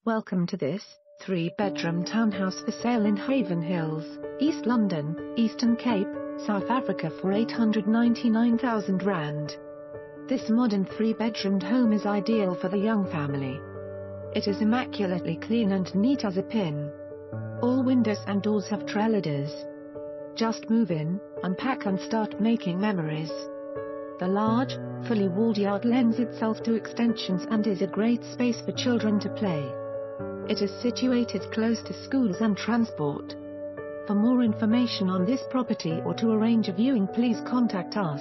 Welcome to this 3-bedroom townhouse for sale in Haven Hills, East London, Eastern Cape, South Africa for R899,000. This modern 3-bedroomed home is ideal for the young family. It is immaculately clean and neat as a pin. All windows and doors have trelladers. Just move in, unpack and start making memories. The large, fully walled yard lends itself to extensions and is a great space for children to play. It is situated close to schools and transport. For more information on this property or to arrange a viewing, please contact us.